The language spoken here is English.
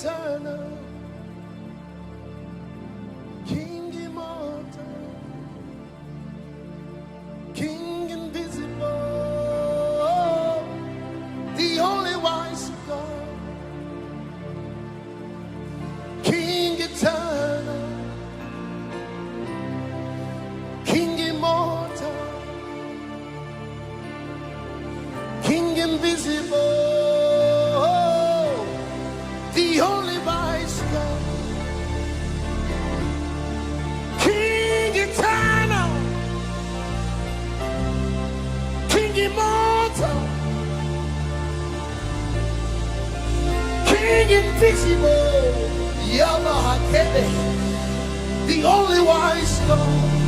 eternal, King immortal, King invisible, the only wise God, King eternal, King immortal, King invisible, the only wise God, King eternal, King immortal, King invisible, Yahweh, the only wise God.